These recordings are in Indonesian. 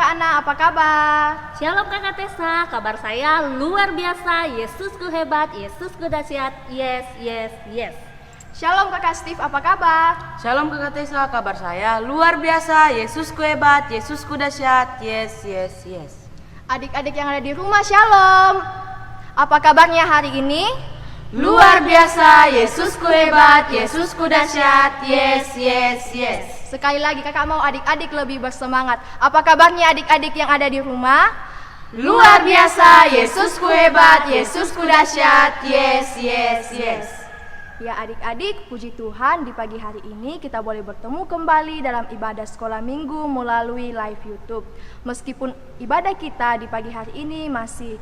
Kak Ana, apa kabar? Shalom Kakak Tessa, kabar saya luar biasa. Yesusku hebat, Yesusku dahsyat. Yes, yes, yes. Shalom Kakak Steve, apa kabar? Shalom Kakak Tessa, kabar saya luar biasa. Yesusku hebat, Yesusku dahsyat. Yes, yes, yes. Adik-adik yang ada di rumah, shalom. Apa kabarnya hari ini? Luar biasa, Yesusku hebat, Yesusku dahsyat. Yes, yes, yes. Sekali lagi kakak mau adik-adik lebih bersemangat. Apa kabarnya adik-adik yang ada di rumah? Luar biasa, Yesusku hebat, Yesusku dahsyat. Yes, yes, yes. Ya adik-adik, puji Tuhan di pagi hari ini kita boleh bertemu kembali dalam ibadah sekolah minggu melalui live YouTube. Meskipun ibadah kita di pagi hari ini masih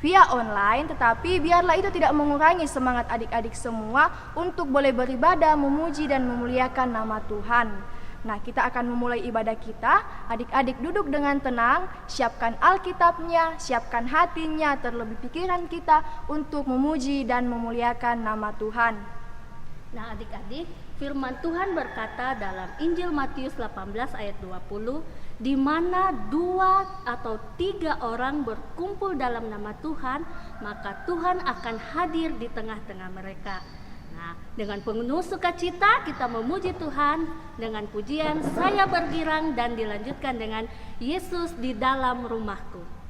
via online, tetapi biarlah itu tidak mengurangi semangat adik-adik semua untuk boleh beribadah, memuji dan memuliakan nama Tuhan. Nah, kita akan memulai ibadah kita. Adik-adik duduk dengan tenang, siapkan Alkitabnya, siapkan hatinya, terlebih pikiran kita untuk memuji dan memuliakan nama Tuhan. Nah adik-adik, firman Tuhan berkata dalam Injil Matius 18 ayat 20, di mana 2 atau 3 orang berkumpul dalam nama Tuhan, maka Tuhan akan hadir di tengah-tengah mereka. Nah, dengan penuh sukacita kita memuji Tuhan dengan pujian saya bergirang dan dilanjutkan dengan Yesus di dalam rumahku.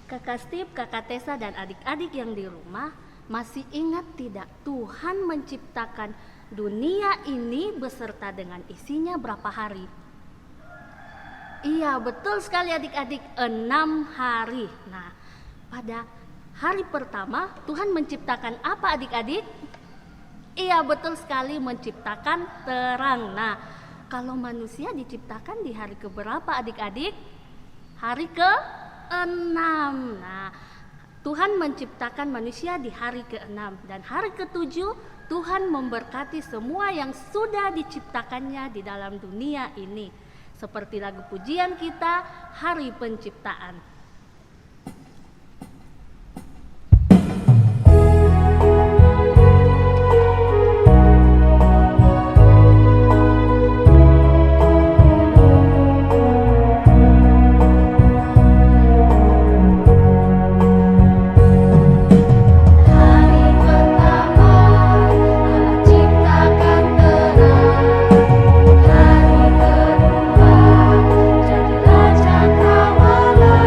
Kakak Steve, Kakak Tessa dan adik-adik yang di rumah, masih ingat tidak Tuhan menciptakan dunia ini beserta dengan isinya berapa hari? Iya, betul sekali adik-adik, 6 hari. Nah, pada hari pertama Tuhan menciptakan apa adik-adik? Iya, betul sekali, menciptakan terang. Nah, kalau manusia diciptakan di hari keberapa adik-adik? Hari ke-6. Nah, Tuhan menciptakan manusia di hari ke-6 dan hari ke-7 Tuhan memberkati semua yang sudah diciptakannya di dalam dunia ini. Seperti lagu pujian kita, Hari Penciptaan. Jadilah cakrawala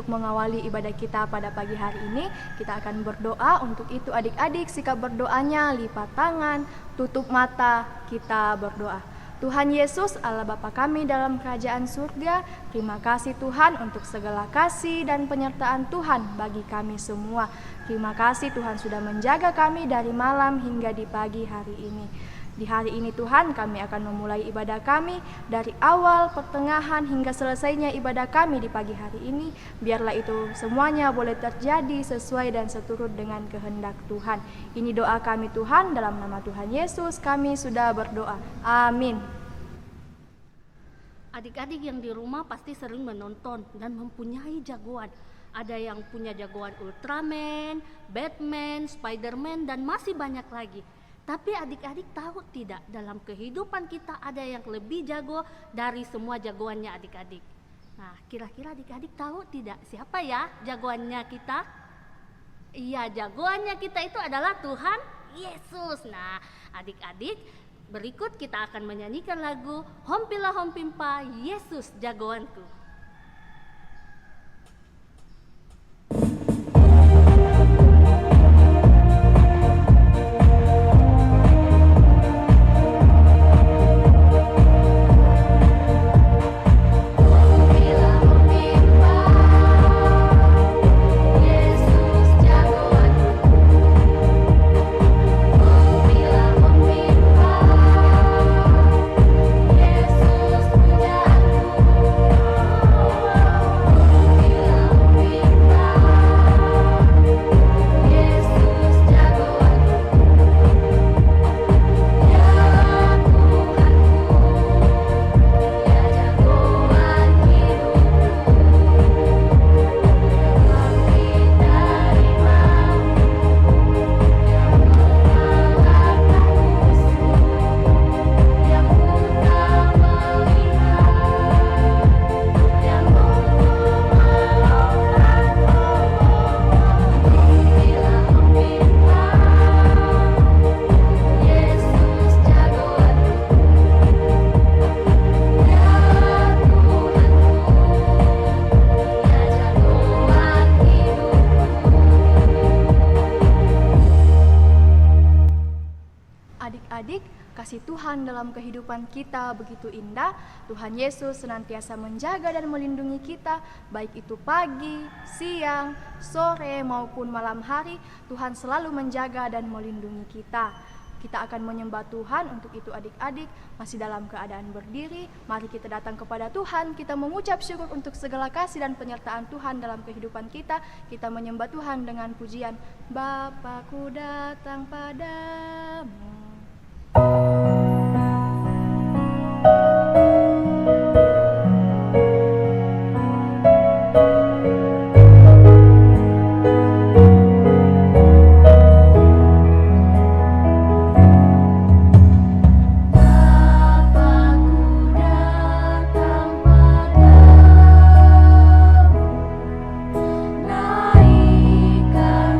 untuk mengawali ibadah kita pada pagi hari ini, kita akan berdoa. Untuk itu adik-adik sikap berdoanya lipat tangan, tutup mata, kita berdoa. Tuhan Yesus, Allah Bapa kami dalam kerajaan surga, terima kasih Tuhan untuk segala kasih dan penyertaan Tuhan bagi kami semua. Terima kasih Tuhan sudah menjaga kami dari malam hingga di pagi hari ini. Di hari ini Tuhan, kami akan memulai ibadah kami dari awal, pertengahan hingga selesainya ibadah kami di pagi hari ini. Biarlah itu semuanya boleh terjadi sesuai dan seturut dengan kehendak Tuhan. Ini doa kami Tuhan, dalam nama Tuhan Yesus kami sudah berdoa. Amin. Adik-adik yang di rumah pasti sering menonton dan mempunyai jagoan. Ada yang punya jagoan Ultraman, Batman, Spiderman, dan masih banyak lagi. Tapi adik-adik tahu tidak, dalam kehidupan kita ada yang lebih jago dari semua jagoannya adik-adik. Nah, kira-kira adik-adik tahu tidak siapa ya jagoannya kita? Iya, jagoannya kita itu adalah Tuhan Yesus. Nah, adik-adik, berikut kita akan menyanyikan lagu Hompila Hompimpa Yesus Jagoanku. Adik-adik, kasih Tuhan dalam kehidupan kita begitu indah. Tuhan Yesus senantiasa menjaga dan melindungi kita, baik itu pagi, siang, sore maupun malam hari. Tuhan selalu menjaga dan melindungi kita. Kita akan menyembah Tuhan. Untuk itu adik-adik masih dalam keadaan berdiri, mari kita datang kepada Tuhan. Kita mengucap syukur untuk segala kasih dan penyertaan Tuhan dalam kehidupan kita. Kita menyembah Tuhan dengan pujian, Bapakku datang padamu. Naikkan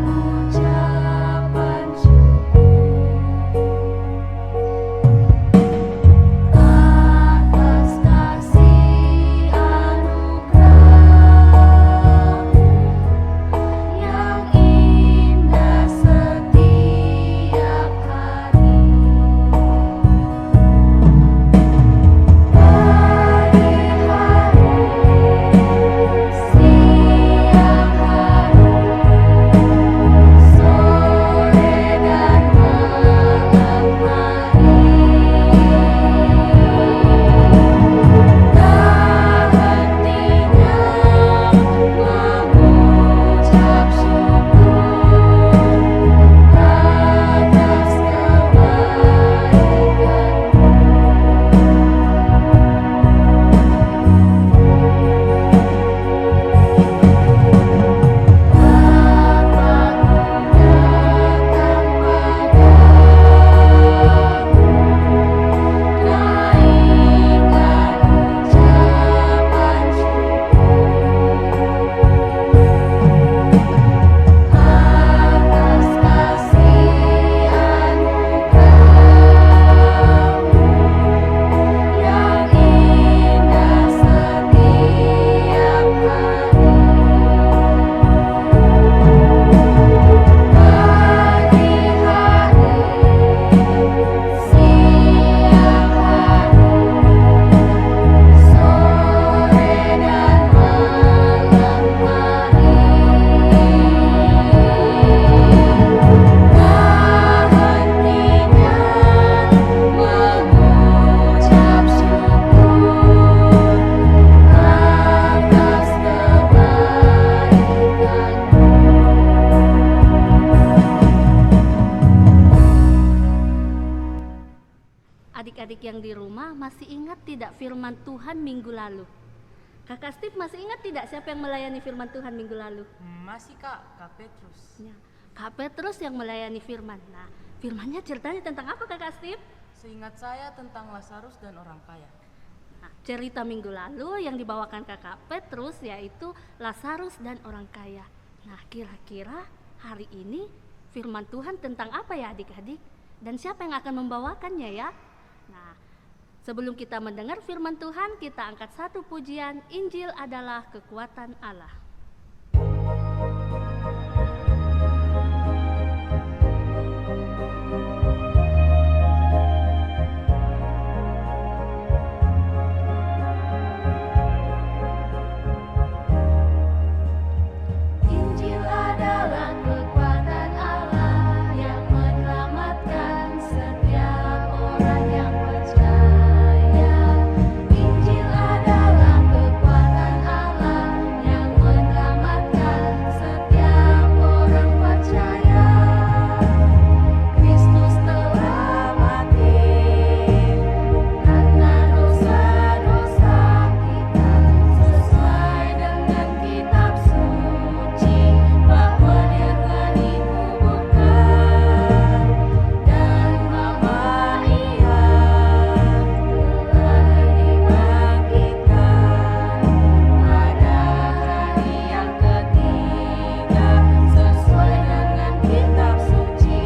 ucapan syukur. adik-adik yang di rumah masih ingat tidak firman Tuhan minggu lalu? Kakak Steve masih ingat tidak siapa yang melayani firman Tuhan minggu lalu? Masih Kak Petrus. Ya, Kak Petrus yang melayani firman. Nah, firmannya ceritanya tentang apa Kakak Steve? Seingat saya tentang Lazarus dan orang kaya. Nah, cerita minggu lalu yang dibawakan Kakak Petrus yaitu Lazarus dan orang kaya. Nah, kira-kira hari ini firman Tuhan tentang apa ya adik-adik? Dan siapa yang akan membawakannya ya? Nah, sebelum kita mendengar firman Tuhan, kita angkat satu pujian, Injil adalah kekuatan Allah. Injil adalah kekuatan Allah yang menyelamatkan setiap orang yang percaya. Injil adalah kekuatan Allah yang menyelamatkan setiap orang percaya. Kristus telah mati karena dosa-dosa kita, sesuai dengan kitab suci, bahwa Dia telah dikuburkan dan bahwa Ia telah dibangkitkan pada hari yang ketiga, sesuai dengan kitab suci.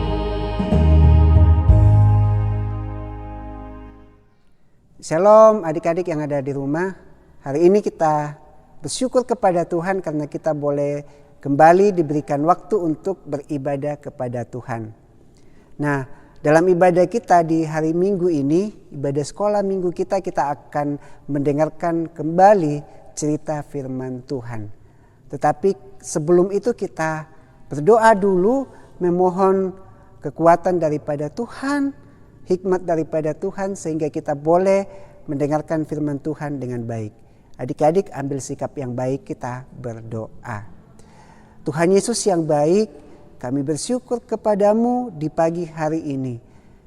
Shalom adik-adik yang ada di rumah. Hari ini kita bersyukur kepada Tuhan karena kita boleh kembali diberikan waktu untuk beribadah kepada Tuhan. Nah, dalam ibadah kita di hari Minggu ini, ibadah sekolah Minggu kita akan mendengarkan kembali cerita firman Tuhan. Tetapi sebelum itu kita berdoa dulu, memohon kekuatan daripada Tuhan, hikmat daripada Tuhan sehingga kita boleh mendengarkan firman Tuhan dengan baik. Adik-adik ambil sikap yang baik, kita berdoa. Tuhan Yesus yang baik, kami bersyukur kepadamu di pagi hari ini,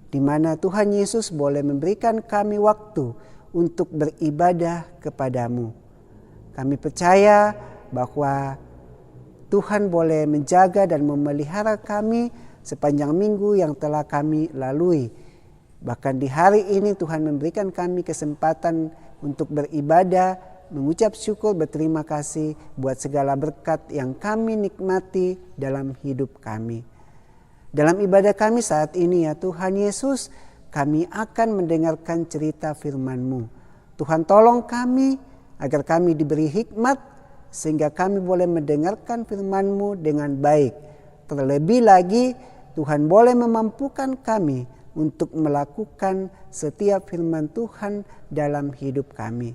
di mana Tuhan Yesus boleh memberikan kami waktu untuk beribadah kepadamu. Kami percaya bahwa Tuhan boleh menjaga dan memelihara kami sepanjang minggu yang telah kami lalui. Bahkan di hari ini Tuhan memberikan kami kesempatan untuk beribadah, mengucap syukur, berterima kasih buat segala berkat yang kami nikmati dalam hidup kami. Dalam ibadah kami saat ini ya Tuhan Yesus, kami akan mendengarkan cerita firman-Mu. Tuhan tolong kami agar kami diberi hikmat sehingga kami boleh mendengarkan firman-Mu dengan baik. Terlebih lagi Tuhan boleh memampukan kami untuk melakukan setiap firman Tuhan dalam hidup kami.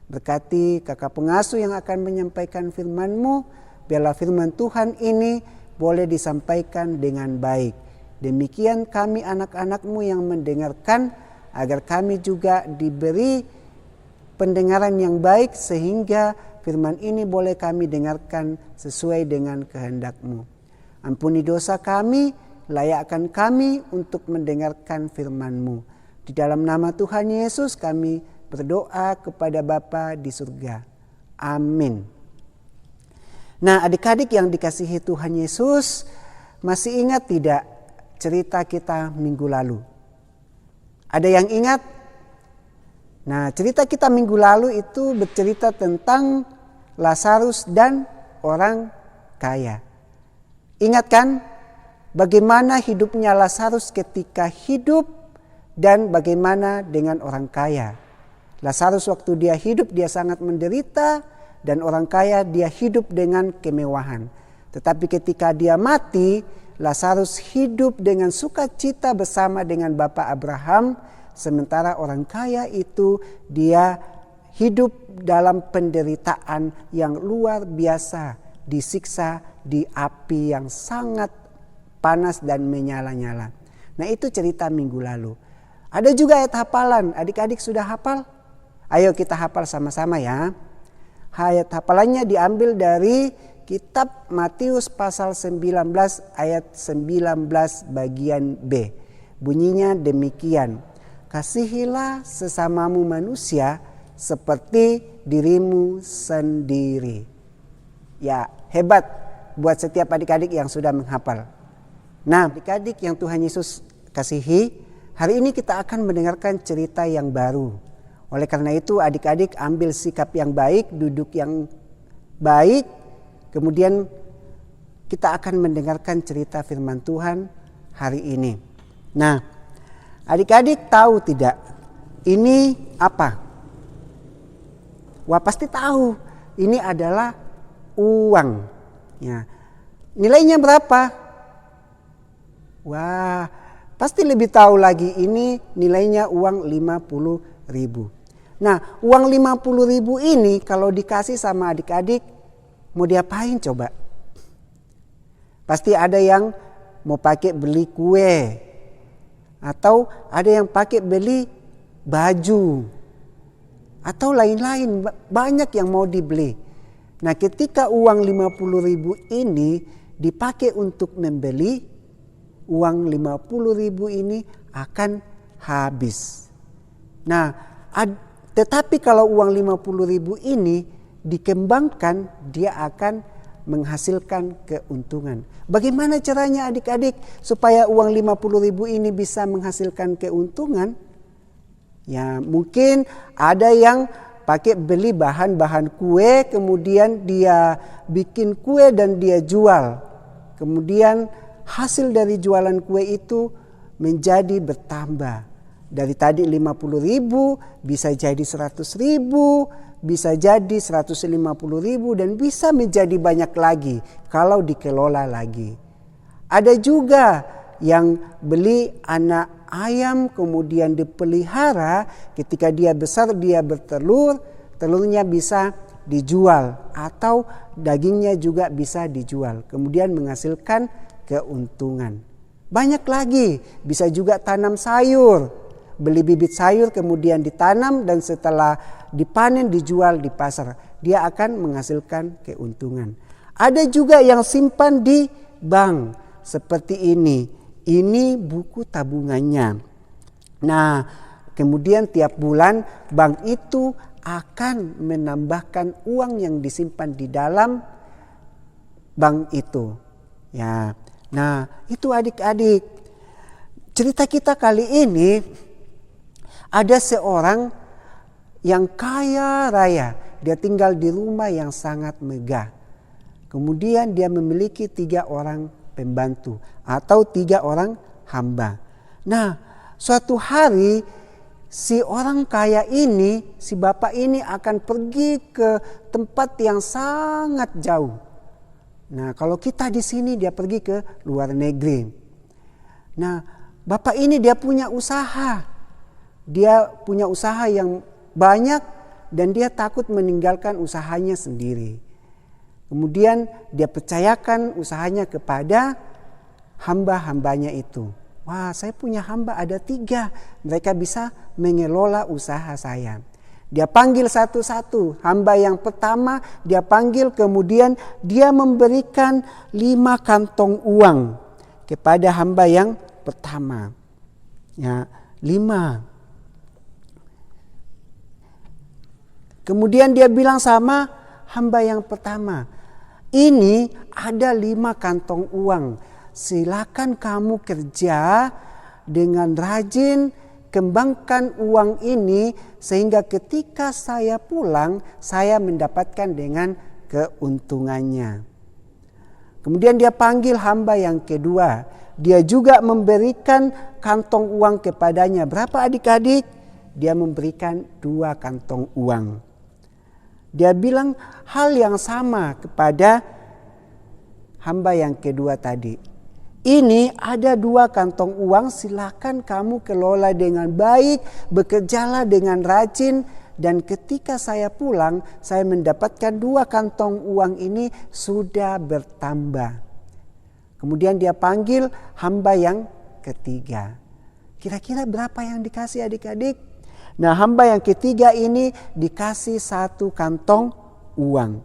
Berkati kakak pengasuh yang akan menyampaikan firman-Mu, biarlah firman Tuhan ini boleh disampaikan dengan baik. Demikian kami anak-anak-Mu yang mendengarkan, agar kami juga diberi pendengaran yang baik sehingga firman ini boleh kami dengarkan sesuai dengan kehendak-Mu. Ampuni dosa kami, layakkan kami untuk mendengarkan firman-Mu. Di dalam nama Tuhan Yesus kami berdoa kepada Bapa di surga. Amin. Nah, adik-adik yang dikasihi Tuhan Yesus, masih ingat tidak cerita kita minggu lalu? Ada yang ingat? Nah, cerita kita minggu lalu itu bercerita tentang Lazarus dan orang kaya. Ingat kan? Bagaimana hidupnya Lazarus ketika hidup dan bagaimana dengan orang kaya. Lazarus waktu dia hidup dia sangat menderita dan orang kaya dia hidup dengan kemewahan. Tetapi ketika dia mati, Lazarus hidup dengan sukacita bersama dengan Bapak Abraham, sementara orang kaya itu dia hidup dalam penderitaan yang luar biasa, disiksa di api yang sangat panas dan menyala-nyala. Nah, itu cerita minggu lalu. Ada juga ayat hafalan. Adik-adik sudah hafal? Ayo kita hafal sama-sama ya. Ayat hafalannya diambil dari kitab Matius pasal 19 ayat 19 bagian B. Bunyinya demikian. kasihilah sesamamu manusia seperti dirimu sendiri. Ya, hebat buat setiap adik-adik yang sudah menghafal. Nah, adik-adik yang Tuhan Yesus kasihi, hari ini kita akan mendengarkan cerita yang baru. Oleh karena itu adik-adik ambil sikap yang baik, duduk yang baik, kemudian kita akan mendengarkan cerita firman Tuhan hari ini. Nah, adik-adik tahu tidak ini apa? Wah, pasti tahu. Ini adalah uang. Ya. Nilainya berapa? Wah, pasti lebih tahu lagi. Ini nilainya uang 50.000. Nah, uang 50.000 ini kalau dikasih sama adik-adik mau diapain coba? Pasti ada yang mau pakai beli kue, atau ada yang pakai beli baju, atau lain-lain, banyak yang mau dibeli. Nah, ketika uang 50.000 ini dipakai untuk membeli, uang 50.000 ini akan habis. Nah, tetapi kalau uang 50.000 ini dikembangkan, dia akan menghasilkan keuntungan. Bagaimana caranya adik-adik supaya uang 50.000 ini bisa menghasilkan keuntungan? Ya, mungkin ada yang pakai beli bahan-bahan kue, kemudian dia bikin kue dan dia jual. Kemudian hasil dari jualan kue itu menjadi bertambah. Dari tadi 50.000 bisa jadi 100.000, bisa jadi 150.000 dan bisa menjadi banyak lagi kalau dikelola lagi. Ada juga yang beli anak ayam kemudian dipelihara, ketika dia besar dia bertelur, telurnya bisa dijual atau dagingnya juga bisa dijual, kemudian menghasilkan keuntungan. Banyak lagi, bisa juga tanam sayur. Beli bibit sayur kemudian ditanam dan setelah dipanen dijual di pasar. Dia akan menghasilkan keuntungan. Ada juga yang simpan di bank seperti ini. Ini buku tabungannya. Nah, kemudian tiap bulan bank itu akan menambahkan uang yang disimpan di dalam bank itu. Ya. Nah, itu adik-adik. Cerita kita kali ini ada seorang yang kaya raya. Dia tinggal di rumah yang sangat megah. Kemudian dia memiliki 3 orang pembantu atau 3 orang hamba. Nah, suatu hari si orang kaya ini, si bapak ini akan pergi ke tempat yang sangat jauh. Nah, kalau kita di sini dia pergi ke luar negeri. Nah, bapak ini dia punya usaha. Dia punya usaha yang banyak dan dia takut meninggalkan usahanya sendiri. Kemudian dia percayakan usahanya kepada hamba-hambanya itu. Wah, saya punya hamba ada 3. Mereka bisa mengelola usaha saya. Dia panggil satu-satu. Hamba yang pertama dia panggil, kemudian dia memberikan 5 kantong uang kepada hamba yang pertama. Ya, 5. Kemudian dia bilang sama hamba yang pertama, ini ada 5 kantong uang. Silakan kamu kerja dengan rajin, kembangkan uang ini sehingga ketika saya pulang saya mendapatkan dengan keuntungannya. Kemudian dia panggil hamba yang kedua. Dia juga memberikan kantong uang kepadanya. Berapa adik-adik? Dia memberikan 2 kantong uang. Dia bilang hal yang sama kepada hamba yang kedua tadi. Ini ada 2 kantong uang, silakan kamu kelola dengan baik, bekerjalah dengan rajin, dan ketika saya pulang, saya mendapatkan 2 kantong uang ini sudah bertambah. Kemudian dia panggil hamba yang ketiga. Kira-kira berapa yang dikasih adik-adik? Nah, hamba yang ketiga ini dikasih 1 kantong uang.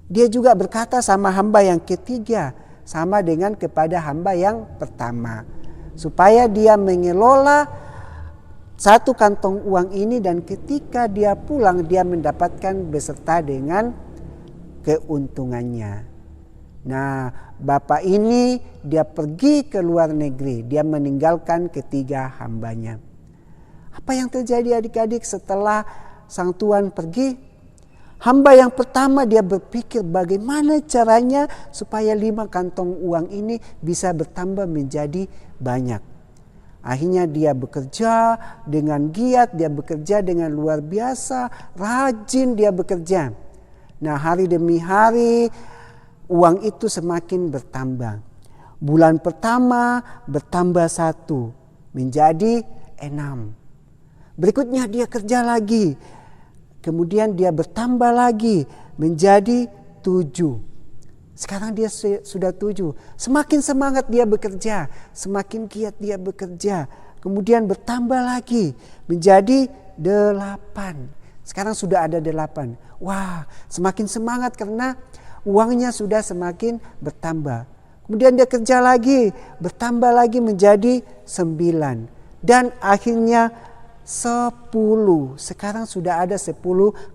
Dia juga berkata sama hamba yang ketiga, sama dengan kepada hamba yang pertama. Supaya dia mengelola 1 kantong uang ini, dan ketika dia pulang dia mendapatkan beserta dengan keuntungannya. Nah, bapak ini dia pergi ke luar negeri, dia meninggalkan ketiga hambanya. Apa yang terjadi adik-adik setelah sang tuan pergi? Hamba yang pertama dia berpikir bagaimana caranya supaya 5 kantong uang ini bisa bertambah menjadi banyak. Akhirnya dia bekerja dengan giat, dia bekerja dengan luar biasa, rajin dia bekerja. Nah, hari demi hari uang itu semakin bertambah. Bulan pertama bertambah 1 menjadi 6. Berikutnya dia kerja lagi. Kemudian dia bertambah lagi menjadi 7. Sekarang dia sudah 7. Semakin semangat dia bekerja, semakin giat dia bekerja. Kemudian bertambah lagi menjadi 8. Sekarang sudah ada 8. Wah, semakin semangat karena uangnya sudah semakin bertambah. Kemudian dia kerja lagi, bertambah lagi menjadi 9. Dan akhirnya 10. Sekarang sudah ada 10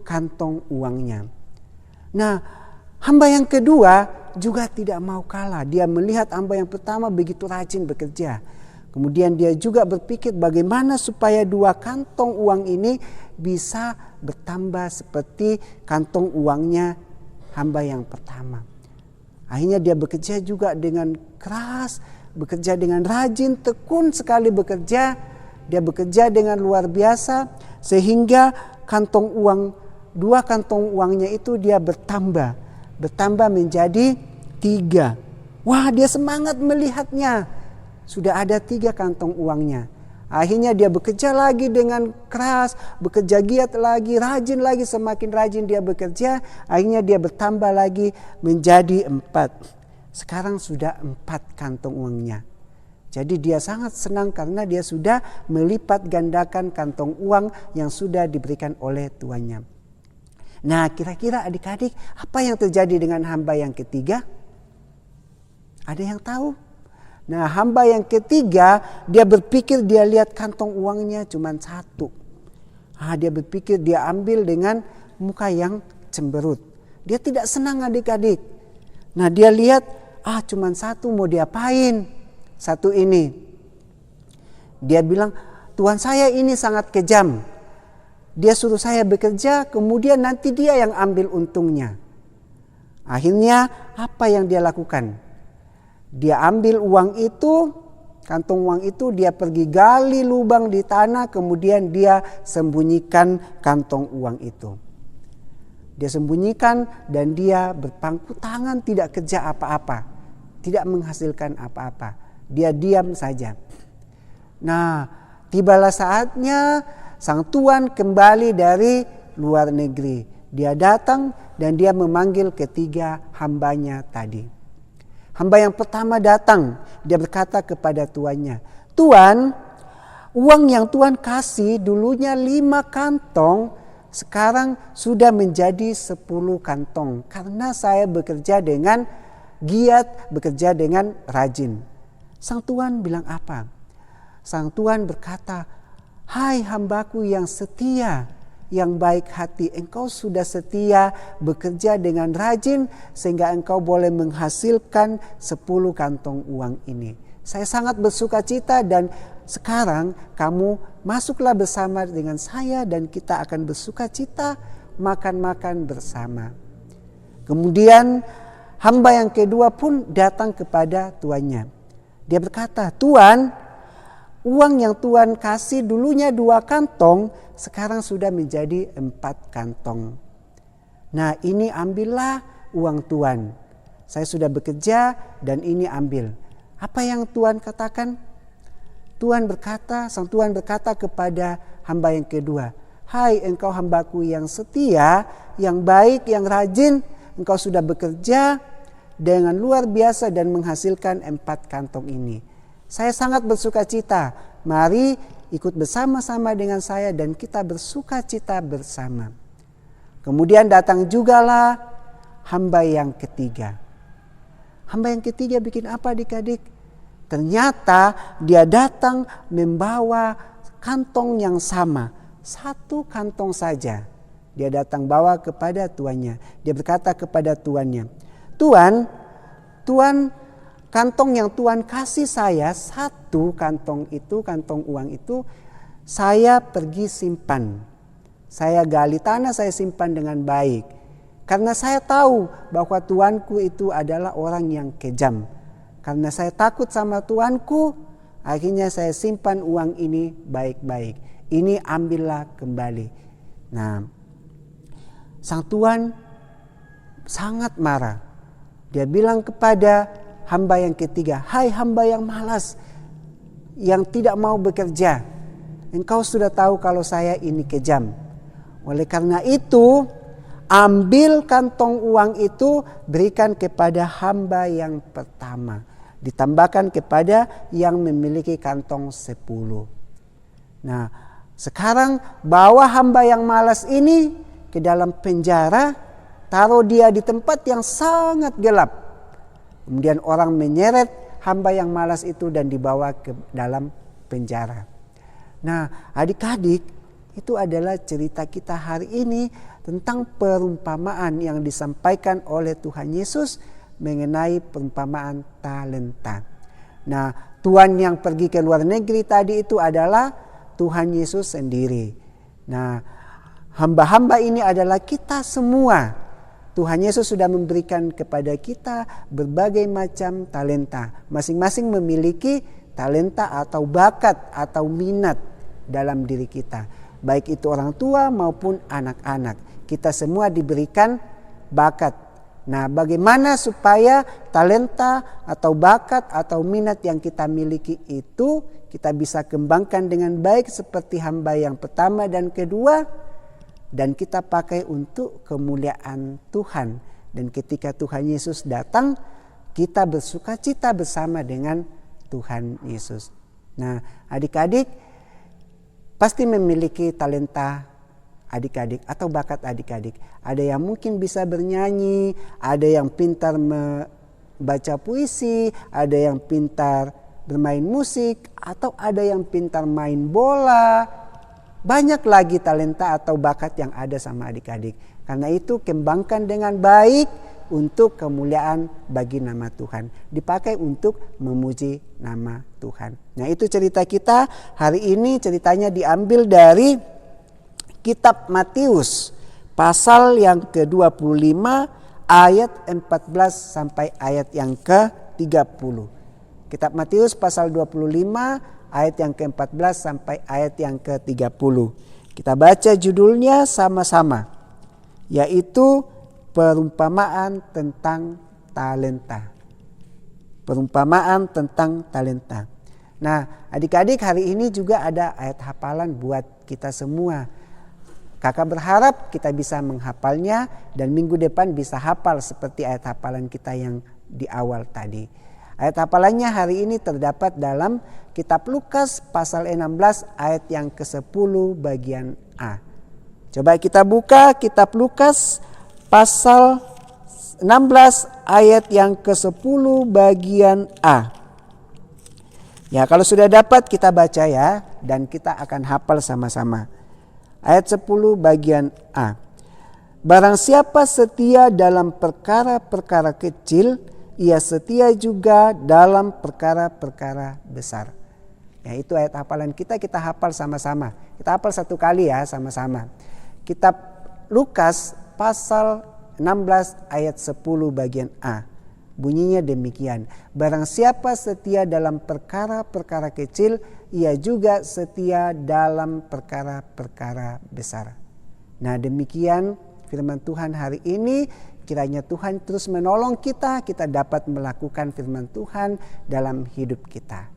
kantong uangnya. Nah, hamba yang kedua juga tidak mau kalah. Dia melihat hamba yang pertama begitu rajin bekerja. Kemudian dia juga berpikir bagaimana supaya 2 kantong uang ini bisa bertambah seperti kantong uangnya hamba yang pertama. Akhirnya dia bekerja juga dengan keras, bekerja dengan rajin, tekun sekali bekerja. Dia bekerja dengan luar biasa sehingga kantong uang, 2 kantong uangnya itu dia bertambah menjadi 3. Wah, dia semangat melihatnya. Sudah ada 3 kantong uangnya. Akhirnya dia bekerja lagi dengan keras, bekerja giat lagi, rajin lagi, semakin rajin dia bekerja. Akhirnya dia bertambah lagi menjadi 4. Sekarang sudah 4 kantong uangnya. Jadi dia sangat senang karena dia sudah melipat gandakan kantong uang yang sudah diberikan oleh tuannya. Nah, kira-kira adik-adik apa yang terjadi dengan hamba yang ketiga? Ada yang tahu? Nah, hamba yang ketiga dia berpikir, dia lihat kantong uangnya cuma 1. Dia berpikir, dia ambil dengan muka yang cemberut. Dia tidak senang adik-adik. Nah, dia lihat cuma 1, mau diapain 1 ini? Dia bilang, Tuhan saya ini sangat kejam. Dia suruh saya bekerja, kemudian nanti dia yang ambil untungnya. Akhirnya apa yang dia lakukan? Dia ambil uang itu, kantong uang itu, dia pergi gali lubang di tanah, kemudian dia sembunyikan kantong uang itu. Dia sembunyikan dan dia berpangku tangan, tidak kerja apa-apa, tidak menghasilkan apa-apa. Dia diam saja. Nah, tibalah saatnya sang tuan kembali dari luar negeri. Dia datang dan dia memanggil ketiga hambanya tadi. Hamba yang pertama datang, dia berkata kepada tuannya, Tuan, uang yang Tuan kasih dulunya 5 kantong, sekarang sudah menjadi 10 kantong. Karena saya bekerja dengan giat, bekerja dengan rajin. Sang tuan bilang apa? Sang tuan berkata, Hai hambaku yang setia, yang baik hati, engkau sudah setia bekerja dengan rajin sehingga engkau boleh menghasilkan 10 kantong uang ini. Saya sangat bersuka cita dan sekarang kamu masuklah bersama dengan saya dan kita akan bersuka cita makan-makan bersama. Kemudian hamba yang kedua pun datang kepada tuannya. Dia berkata, Tuan, uang yang Tuan kasih dulunya 2 kantong, sekarang sudah menjadi 4 kantong. Nah, ini ambillah uang Tuan. Saya sudah bekerja dan ini ambil. Apa yang Tuan katakan? Sang Tuan berkata kepada hamba yang kedua, Hai engkau hambaku yang setia, yang baik, yang rajin, engkau sudah bekerja dengan luar biasa dan menghasilkan 4 kantong ini. Saya sangat bersuka cita. Mari ikut bersama-sama dengan saya dan kita bersuka cita bersama. Kemudian datang jugalah hamba yang ketiga. Hamba yang ketiga bikin apa adik-adik? Ternyata dia datang membawa kantong yang sama, satu kantong saja. Dia datang bawa kepada tuannya. Dia berkata kepada tuannya, Tuan, kantong yang Tuhan kasih saya, satu kantong itu, kantong uang itu, saya pergi simpan. Saya gali tanah, saya simpan dengan baik. Karena saya tahu bahwa tuanku itu adalah orang yang kejam. Karena saya takut sama tuanku, akhirnya saya simpan uang ini baik-baik. Ini ambillah kembali. Nah, sang tuan sangat marah. Dia bilang kepada hamba yang ketiga, hai hamba yang malas, yang tidak mau bekerja. Engkau sudah tahu kalau saya ini kejam. Oleh karena itu, ambil kantong uang itu, berikan kepada hamba yang pertama. Ditambahkan kepada yang memiliki kantong 10. Nah, sekarang bawa hamba yang malas ini ke dalam penjara, taruh dia di tempat yang sangat gelap. Kemudian orang menyeret hamba yang malas itu dan dibawa ke dalam penjara. Nah, adik-adik, itu adalah cerita kita hari ini tentang perumpamaan yang disampaikan oleh Tuhan Yesus mengenai perumpamaan talenta. Nah, Tuhan yang pergi ke luar negeri tadi itu adalah Tuhan Yesus sendiri. Nah, hamba-hamba ini adalah kita semua. Tuhan Yesus sudah memberikan kepada kita berbagai macam talenta. Masing-masing memiliki talenta atau bakat atau minat dalam diri kita. Baik itu orang tua maupun anak-anak. Kita semua diberikan bakat. Nah, bagaimana supaya talenta atau bakat atau minat yang kita miliki itu kita bisa kembangkan dengan baik seperti hamba yang pertama dan kedua, dan kita pakai untuk kemuliaan Tuhan. Dan ketika Tuhan Yesus datang, kita bersukacita bersama dengan Tuhan Yesus. Nah, adik-adik pasti memiliki talenta adik-adik atau bakat adik-adik. Ada yang mungkin bisa bernyanyi, ada yang pintar membaca puisi, ada yang pintar bermain musik, atau ada yang pintar main bola. Banyak lagi talenta atau bakat yang ada sama adik-adik. Karena itu kembangkan dengan baik untuk kemuliaan bagi nama Tuhan. Dipakai untuk memuji nama Tuhan. Nah, itu cerita kita hari ini. Ceritanya diambil dari kitab Matius pasal yang ke-25 ayat 14 sampai ayat yang ke-30. Kitab Matius pasal 25 ayat yang ke-14 sampai ayat yang ke-30. Kita baca judulnya sama-sama, yaitu perumpamaan tentang talenta. Perumpamaan tentang talenta. Nah, adik-adik, hari ini juga ada ayat hafalan buat kita semua. Kakak berharap kita bisa menghafalnya dan minggu depan bisa hafal seperti ayat hafalan kita yang di awal tadi. Ayat hafalannya hari ini terdapat dalam kitab Lukas pasal 16 ayat yang ke-10 bagian A. Coba kita buka kitab Lukas pasal 16 ayat yang ke-10 bagian A. Ya, kalau sudah dapat kita baca ya, dan kita akan hafal sama-sama. Ayat 10 bagian A. Barang siapa setia dalam perkara-perkara kecil, ia setia juga dalam perkara-perkara besar. Ya, itu ayat hafalan kita hafal sama-sama. Kita hafal satu kali ya sama-sama. Kitab Lukas pasal 16 ayat 10 bagian A. Bunyinya demikian. Barang siapa setia dalam perkara-perkara kecil, ia juga setia dalam perkara-perkara besar. Nah, demikian firman Tuhan hari ini. Kiranya Tuhan terus menolong kita dapat melakukan firman Tuhan dalam hidup kita.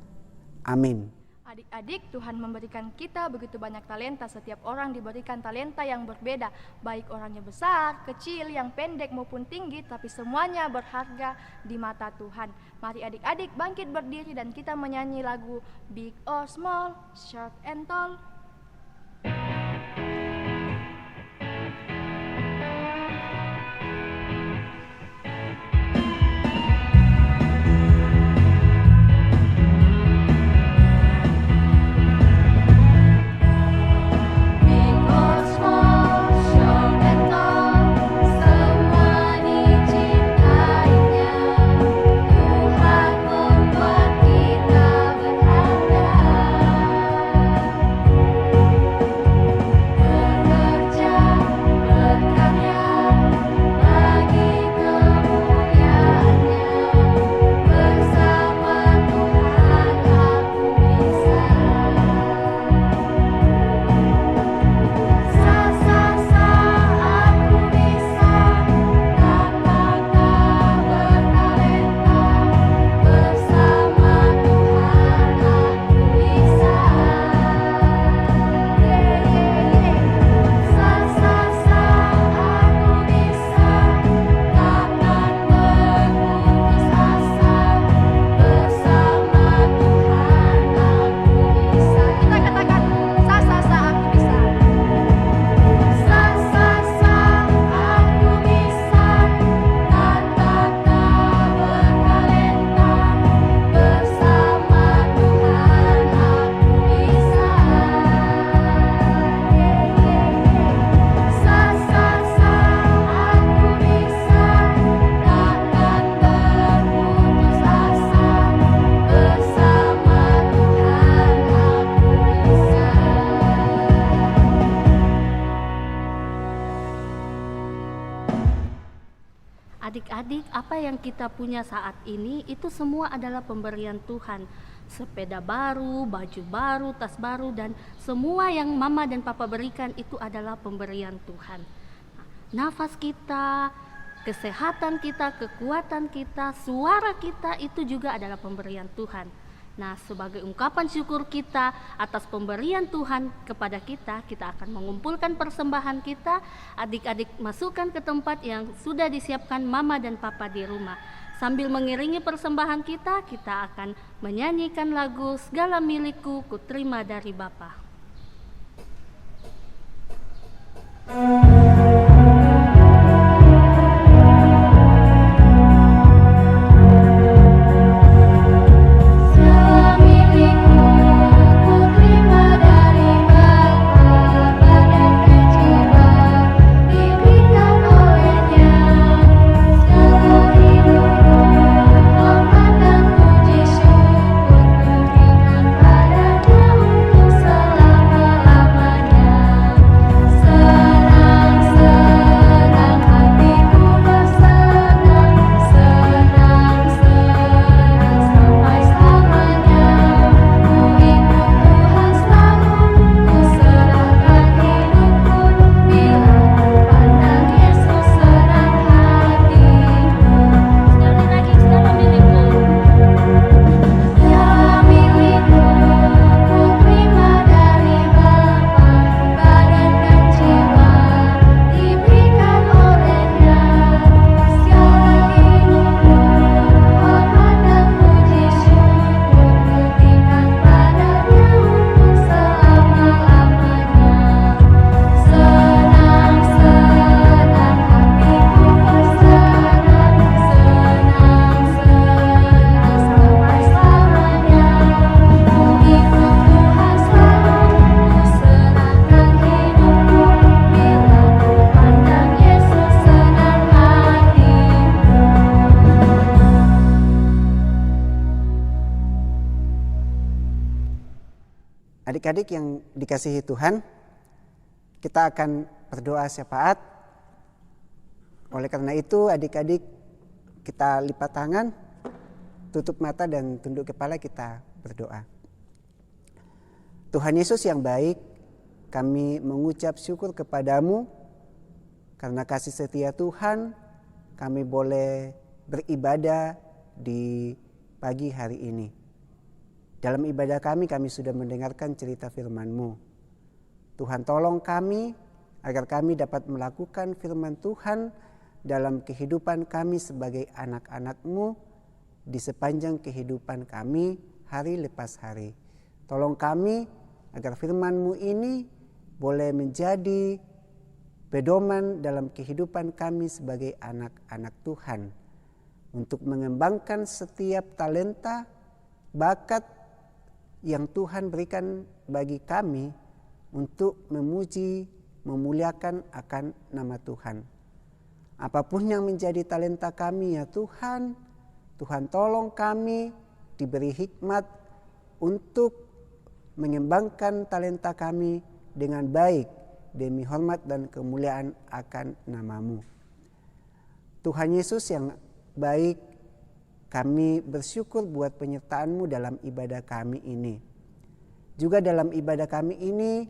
Amin. Adik-adik, Tuhan memberikan kita begitu banyak talenta. Setiap orang diberikan talenta yang berbeda, baik orangnya besar, kecil, yang pendek maupun tinggi, tapi semuanya berharga di mata Tuhan. Mari adik-adik bangkit berdiri dan kita menyanyi lagu Big or Small, Short and Tall. Adik-adik, apa yang kita punya saat ini itu semua adalah pemberian Tuhan. Sepeda baru, baju baru, tas baru, dan semua yang mama dan papa berikan itu adalah pemberian Tuhan. Nafas kita, kesehatan kita, kekuatan kita, suara kita itu juga adalah pemberian Tuhan. Nah, sebagai ungkapan syukur kita atas pemberian Tuhan kepada kita, kita akan mengumpulkan persembahan kita. Adik-adik masukkan ke tempat yang sudah disiapkan mama dan papa di rumah. Sambil mengiringi persembahan kita akan menyanyikan lagu Segala Milikku Kuterima dari Bapa. Adik-adik yang dikasihi Tuhan, kita akan berdoa syafaat. Oleh karena itu, adik-adik kita lipat tangan, tutup mata dan tunduk kepala, kita berdoa. Tuhan Yesus yang baik, kami mengucap syukur kepadamu karena kasih setia Tuhan, kami boleh beribadah di pagi hari ini. Dalam ibadah kami sudah mendengarkan cerita firman-Mu. Tuhan tolong kami agar kami dapat melakukan firman Tuhan dalam kehidupan kami sebagai anak-anak-Mu di sepanjang kehidupan kami hari lepas hari. Tolong kami agar firman-Mu ini boleh menjadi pedoman dalam kehidupan kami sebagai anak-anak Tuhan untuk mengembangkan setiap talenta, bakat yang Tuhan berikan bagi kami untuk memuji, memuliakan akan nama Tuhan. Apapun yang menjadi talenta kami ya Tuhan, Tuhan tolong kami diberi hikmat untuk mengembangkan talenta kami dengan baik demi hormat dan kemuliaan akan nama-Mu. Tuhan Yesus yang baik, kami bersyukur buat penyertaan-Mu dalam ibadah kami ini. Juga dalam ibadah kami ini,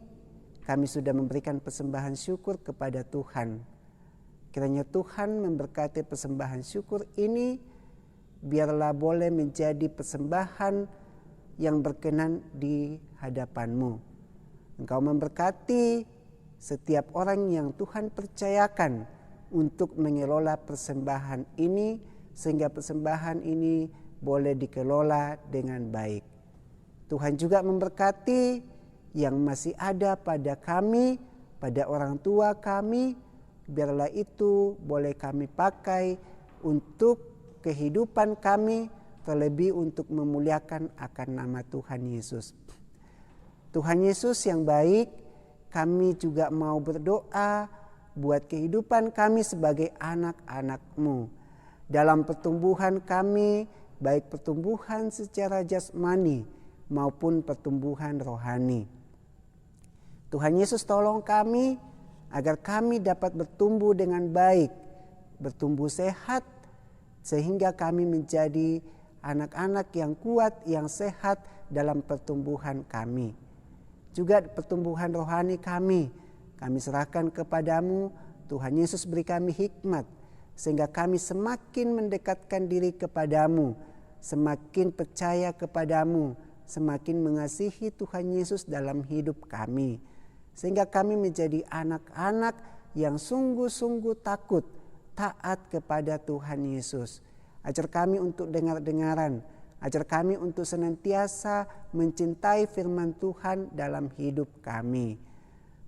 kami sudah memberikan persembahan syukur kepada Tuhan. Kiranya Tuhan memberkati persembahan syukur ini, biarlah boleh menjadi persembahan yang berkenan di hadapan-Mu. Engkau memberkati setiap orang yang Tuhan percayakan untuk mengelola persembahan ini, sehingga persembahan ini boleh dikelola dengan baik. Tuhan juga memberkati yang masih ada pada kami, pada orang tua kami, biarlah itu boleh kami pakai untuk kehidupan kami, terlebih untuk memuliakan akan nama Tuhan Yesus. Tuhan Yesus yang baik, kami juga mau berdoa buat kehidupan kami sebagai anak-anak-Mu. Dalam pertumbuhan kami, baik pertumbuhan secara jasmani maupun pertumbuhan rohani. Tuhan Yesus tolong kami agar kami dapat bertumbuh dengan baik, bertumbuh sehat sehingga kami menjadi anak-anak yang kuat, yang sehat dalam pertumbuhan kami. Juga pertumbuhan rohani kami serahkan kepadamu. Tuhan Yesus, beri kami hikmat sehingga kami semakin mendekatkan diri kepadamu, semakin percaya kepadamu, semakin mengasihi Tuhan Yesus dalam hidup kami. Sehingga kami menjadi anak-anak yang sungguh-sungguh takut, taat kepada Tuhan Yesus. Ajar kami untuk dengar-dengaran, ajar kami untuk senantiasa mencintai firman Tuhan dalam hidup kami.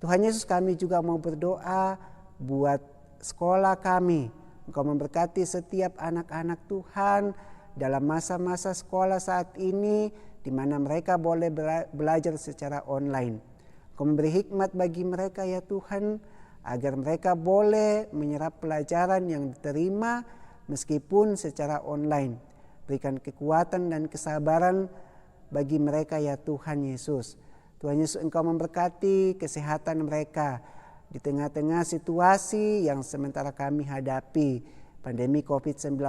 Tuhan Yesus, kami juga mau berdoa buat sekolah kami. Engkau memberkati setiap anak-anak Tuhan dalam masa-masa sekolah saat ini, di mana mereka boleh belajar secara online. Engkau memberi hikmat bagi mereka ya Tuhan, agar mereka boleh menyerap pelajaran yang diterima meskipun secara online. Berikan kekuatan dan kesabaran bagi mereka ya Tuhan Yesus. Tuhan Yesus, Engkau memberkati kesehatan mereka di tengah-tengah situasi yang sementara kami hadapi, pandemi COVID-19.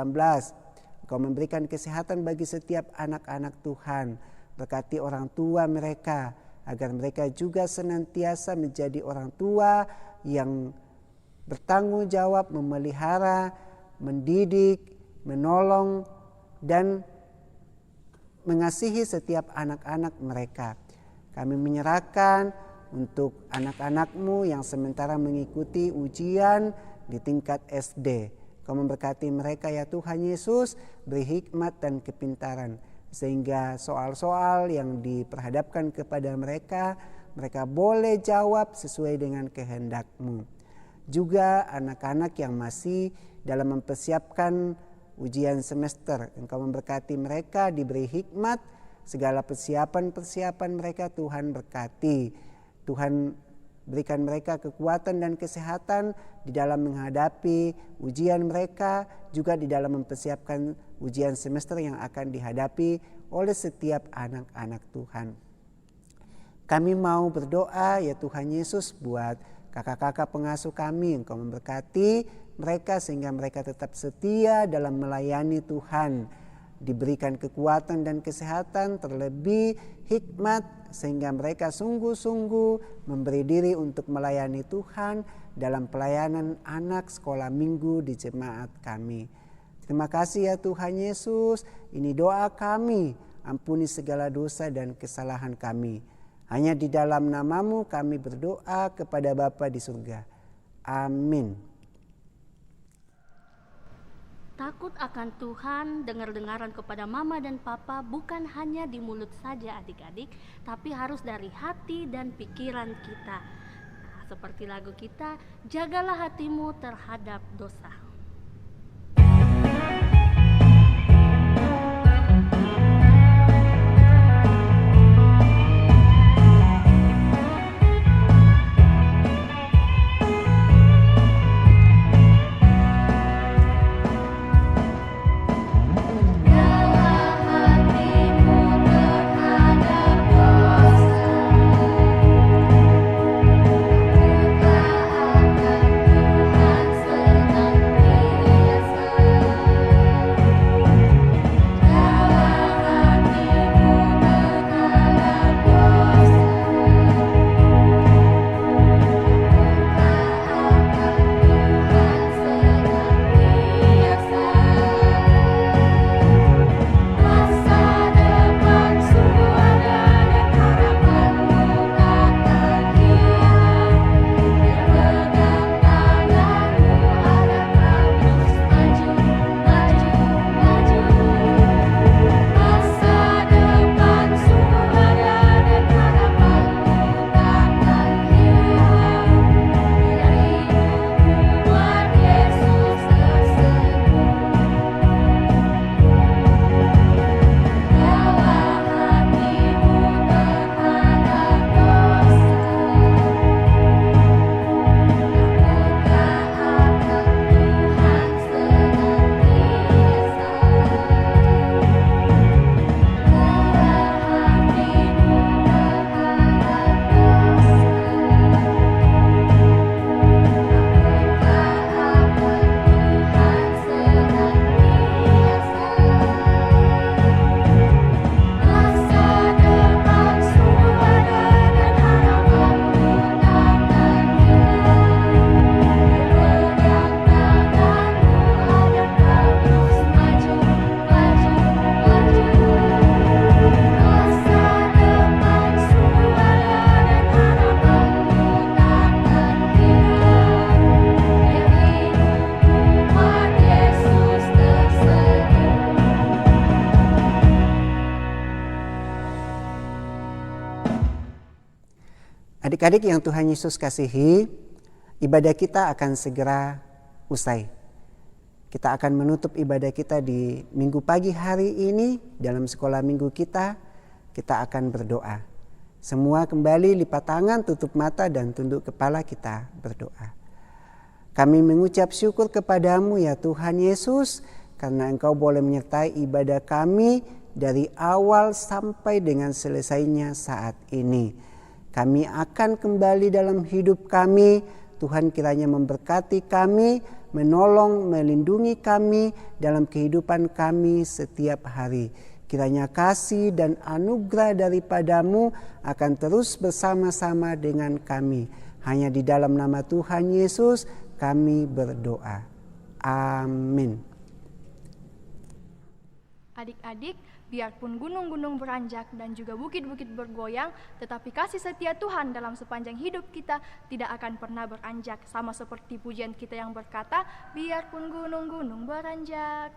Engkau memberikan kesehatan bagi setiap anak-anak Tuhan. Berkati orang tua mereka, agar mereka juga senantiasa menjadi orang tua yang bertanggung jawab memelihara, mendidik, menolong, dan mengasihi setiap anak-anak mereka. Kami menyerahkan untuk anak-anak-Mu yang sementara mengikuti ujian di tingkat SD. Kau memberkati mereka ya Tuhan Yesus, beri hikmat dan kepintaran, sehingga soal-soal yang diperhadapkan kepada mereka, mereka boleh jawab sesuai dengan kehendak-Mu. Juga anak-anak yang masih dalam mempersiapkan ujian semester, Engkau memberkati mereka, diberi hikmat, segala persiapan-persiapan mereka Tuhan berkati. Tuhan berikan mereka kekuatan dan kesehatan di dalam menghadapi ujian mereka, juga di dalam mempersiapkan ujian semester yang akan dihadapi oleh setiap anak-anak Tuhan. Kami mau berdoa ya Tuhan Yesus buat kakak-kakak pengasuh kami. Engkau memberkati mereka sehingga mereka tetap setia dalam melayani Tuhan. Diberikan kekuatan dan kesehatan, terlebih hikmat, sehingga mereka sungguh-sungguh memberi diri untuk melayani Tuhan dalam pelayanan anak sekolah minggu di jemaat kami. Terima kasih ya Tuhan Yesus, ini doa kami, ampuni segala dosa dan kesalahan kami. Hanya di dalam nama-Mu kami berdoa kepada Bapa di surga. Amin. Takut akan Tuhan, dengar-dengaran kepada mama dan papa bukan hanya di mulut saja adik-adik, tapi harus dari hati dan pikiran kita. Nah, seperti lagu kita, jagalah hatimu terhadap dosa. Tuhan sedang Adik-adik yang Tuhan Yesus kasihi, ibadah kita akan segera usai. Kita akan menutup ibadah kita di minggu pagi hari ini. Dalam sekolah minggu kita akan berdoa. Semua kembali lipat tangan, tutup mata dan tunduk kepala, kita berdoa. Kami mengucap syukur kepadamu ya Tuhan Yesus, karena Engkau boleh menyertai ibadah kami dari awal sampai dengan selesainya saat ini. Kami akan kembali dalam hidup kami. Tuhan kiranya memberkati kami, menolong, melindungi kami dalam kehidupan kami setiap hari. Kiranya kasih dan anugerah daripadamu akan terus bersama-sama dengan kami. Hanya di dalam nama Tuhan Yesus kami berdoa. Amin. Adik-adik, biarpun gunung-gunung beranjak dan juga bukit-bukit bergoyang, tetapi kasih setia Tuhan dalam sepanjang hidup kita tidak akan pernah beranjak. Sama seperti pujian kita yang berkata, biarpun gunung-gunung beranjak.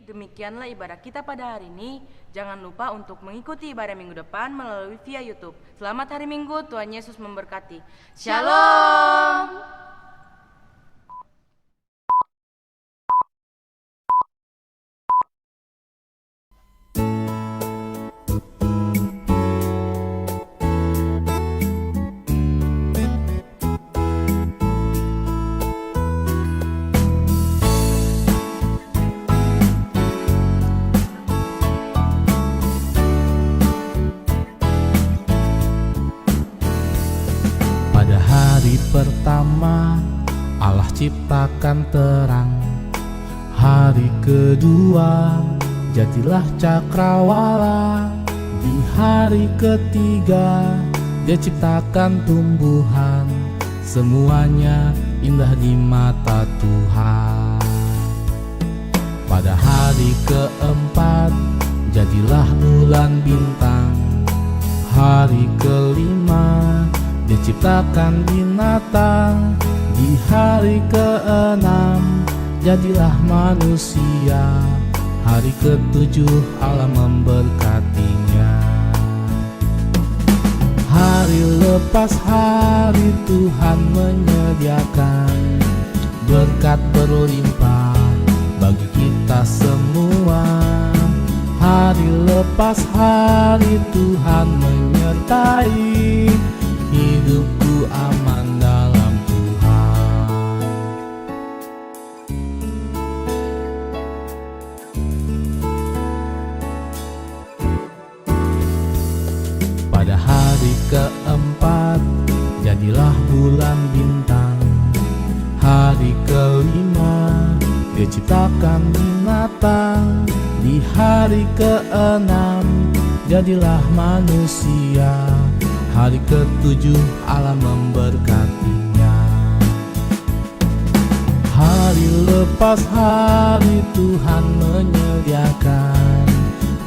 Demikianlah ibadah kita pada hari ini. Jangan lupa untuk mengikuti ibadah minggu depan melalui via YouTube. Selamat hari Minggu, Tuhan Yesus memberkati. Shalom. Pertama Allah ciptakan terang, hari kedua jadilah cakrawala, di hari ketiga Dia ciptakan tumbuhan, semuanya indah di mata Tuhan. Pada hari keempat jadilah bulan bintang, hari kelima Dia ciptakan binatang, di hari keenam jadilah manusia, hari ketujuh Allah memberkatinya. Hari lepas hari Tuhan menyediakan berkat berlimpah bagi kita semua. Hari lepas hari Tuhan menyertai hidupku aman dalam Tuhan. Pada hari keempat jadilah bulan bintang. Hari kelima Dia ciptakan binatang. Di hari keenam jadilah manusia. Hari ketujuh Allah memberkatinya. Hari lepas hari Tuhan menyediakan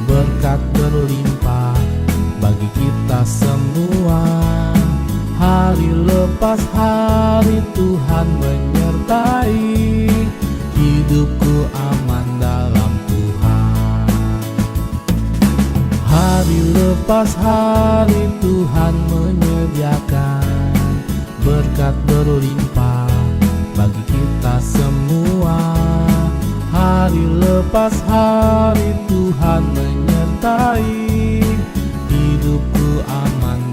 berkat berlimpah bagi kita semua. Hari lepas hari Tuhan menyertai hidupku aman dalam Tuhan. Hari lepas hari Tuhan menyediakan berkat berlimpah bagi kita semua. Hari lepas hari Tuhan menyertai hidupku aman